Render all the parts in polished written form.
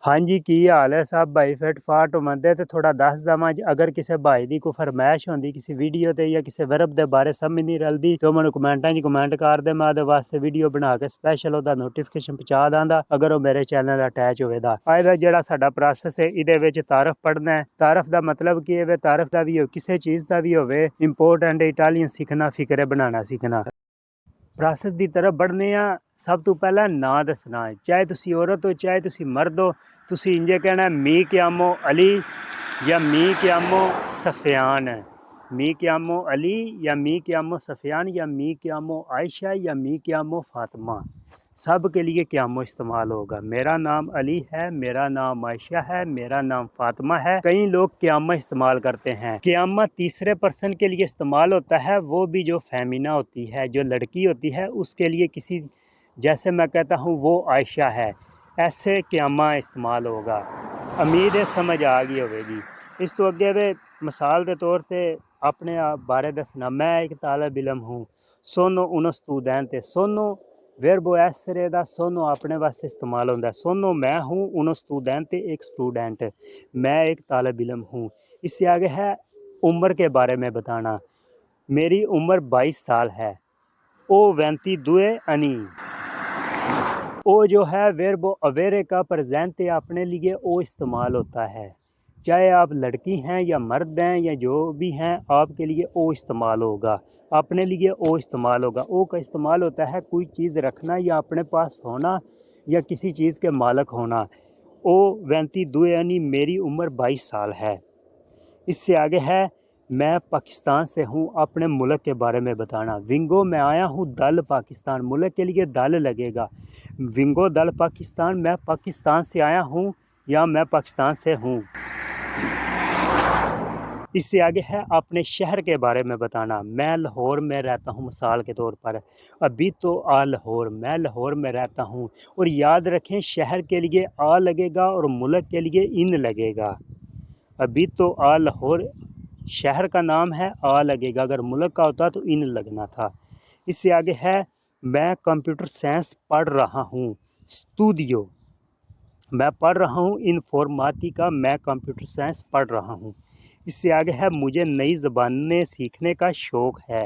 ہاں جی کی حال ہے سب بھائی فٹ فاٹ ہوندے تے تھوڑا دس دواں اگر کسی بھائی دی کوئی فرمائش ہوندی کسی ویڈیو تے یا کسی ورب دے بارے سمجھ نہیں رلدی تو مینوں کمنٹاں کمنٹ کر دے میں دے واسطے ویڈیو بنا کے سپیشل دا نوٹیفیکیشن پہنچا داندا اگر وہ میرے چینل اٹیچ ہوئے دا اج دا جڑا ساڈا پروسیس ہے ایدے وچ تعارف پڑھنا ہے تعارف دا مطلب کی ہے تعارف دا بھی ہو کسی چیز دا بھی ہوے امپورٹنٹ اٹالین سیکھنا فکرے بنانا سیکھنا پروسیس دی طرف بڑھنے ہاں سب تو پہلا نام دسنا ہے چاہے تسی عورت ہو چاہے تسی مرد ہو تسی انجے کہنا ہے می قیامو علی یا می قیامو سفیان می قیامو علی یا می قیامو سفیان یا می قیامو عائشہ یا می قیامو فاطمہ سب کے لیے قیامو استعمال ہوگا میرا نام علی ہے میرا نام عائشہ ہے میرا نام فاطمہ ہے کئی لوگ قیامہ استعمال کرتے ہیں قیامہ تیسرے پرسن کے لیے استعمال ہوتا ہے وہ بھی جو فیمینا ہوتی ہے جو لڑکی ہوتی ہے اس کے لیے کسی جیسے میں کہتا ہوں وہ عائشہ ہے ایسے قیامہ استعمال ہوگا امید ہے سمجھ آ گئی ہوئے گی اس تو اگے وے مثال دے طور تے اپنے بارے دسنا میں ایک طالب علم ہوں سونو انو سٹوڈنٹ سونو وربو ایسرے دا سونو اپنے واسطے استعمال ہوتا ہے سونو میں ہوں انو سٹوڈنٹ ایک سٹوڈنٹ میں ایک طالب علم ہوں اس سے آگے ہے عمر کے بارے میں بتانا میری عمر 22 سال ہے او وینتی دوئے انی او جو ہے وربو اویرے کا پریزنٹ اپنے لیے او استعمال ہوتا ہے چاہے آپ لڑکی ہیں یا مرد ہیں یا جو بھی ہیں آپ کے لیے او استعمال ہوگا اپنے لیے او استعمال ہوگا او کا استعمال ہوتا ہے کوئی چیز رکھنا یا اپنے پاس ہونا یا کسی چیز کے مالک ہونا او وینتی دوئے یعنی میری عمر 22 سال ہے اس سے آگے ہے میں پاکستان سے ہوں اپنے ملک کے بارے میں بتانا ونگو میں آیا ہوں دل پاکستان ملک کے لیے دل لگے گا ونگو دل پاکستان میں پاکستان سے آیا ہوں یا میں پاکستان سے ہوں اس سے آگے ہے اپنے شہر کے بارے میں بتانا میں لاہور میں رہتا ہوں مثال کے طور پر ابھی تو آ لاہور میں لاہور میں رہتا ہوں اور یاد رکھیں شہر کے لیے آ لگے گا اور ملک کے لیے ان لگے گا ابھی تو آ لاہور شہر کا نام ہے آ لگے گا اگر ملک کا ہوتا تو ان لگنا تھا اس سے آگے ہے میں کمپیوٹر سائنس پڑھ رہا ہوں اسٹوڈیو میں پڑھ رہا ہوں انفارمیٹیکا میں کمپیوٹر سائنس پڑھ رہا ہوں اس سے آگے ہے مجھے نئی زبانیں سیکھنے کا شوق ہے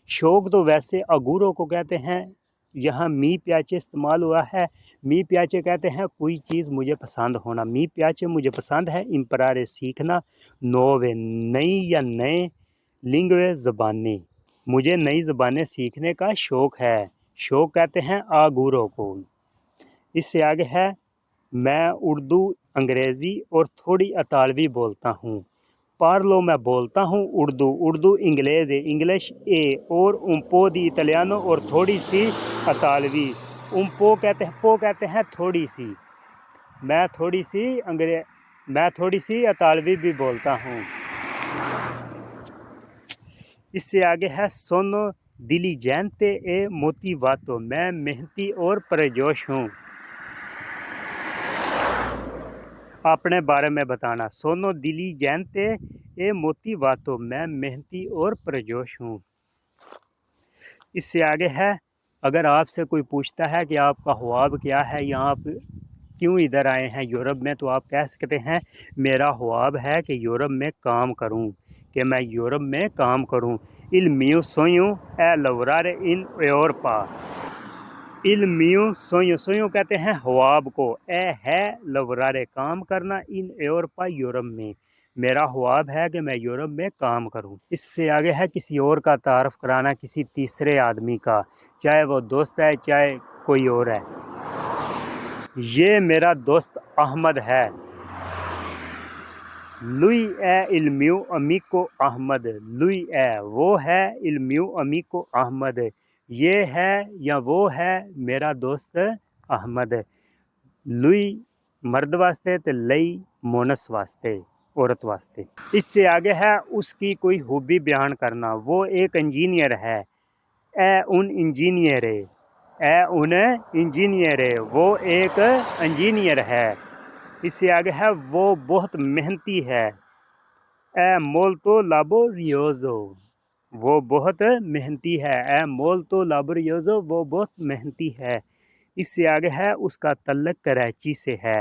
شوق تو ویسے اگوروں کو کہتے ہیں یہاں می پیاچے استعمال ہوا ہے می پیاچے کہتے ہیں کوئی چیز مجھے پسند ہونا می پیاچے مجھے پسند ہے امپرارے سیکھنا نوے نئی یا نئے لنگوے زبانیں مجھے نئی زبانیں سیکھنے کا شوق ہے شوق کہتے ہیں آگوروں کو اس سے آگے ہے میں اردو انگریزی اور تھوڑی اطالوی بولتا ہوں پارلو میں بولتا ہوں اردو انگلیز انگلش اے اور امپو دی اطالیانو اور تھوڑی سی اطالوی امپو کہتے ہیں تھوڑی سی میں تھوڑی سی اطالوی بھی بولتا ہوں اس سے آگے ہے سونو دلیجنتے اے موتیواتو میں محنتی اور پرجوش ہوں اپنے بارے میں بتانا سونو دلیجنتے اے موتیواتو میں محنتی اور پرجوش ہوں اس سے آگے ہے اگر آپ سے کوئی پوچھتا ہے کہ آپ کا خواب کیا ہے یا آپ کیوں ادھر آئے ہیں یورپ میں تو آپ کہہ سکتے ہیں میرا خواب ہے کہ یورپ میں کام کروں کہ میں یورپ میں کام کروں il mio sogno è lavorare in Europa il mio sogno کہتے ہیں خواب کو اے ہے lavorare کام کرنا in Europa یورپ میں میرا خواب ہے کہ میں یورپ میں کام کروں اس سے آگے ہے کسی اور کا تعارف کرانا کسی تیسرے آدمی کا چاہے وہ دوست ہے چاہے کوئی اور ہے یہ میرا دوست احمد ہے لوئی اے il mio amico احمد لوئی اے وہ ہے il mio amico احمد یہ ہے یا وہ ہے میرا دوست احمد لوئی مرد واسطے تے لئی مونس واسطے عورت واسطے اس سے آگے ہے اس کی کوئی خوبی بیان کرنا وہ ایک انجینئر ہے اے ان انجینئر وہ ایک انجینئر ہے اس سے آگے ہے وہ بہت محنتی ہے اے مولتو لابوریوزو وہ بہت محنتی ہے اے مولتو لابوریوزو وہ بہت محنتی ہے اس سے آگے ہے اس کا تعلق کراچی سے ہے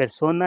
persona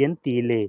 gentile।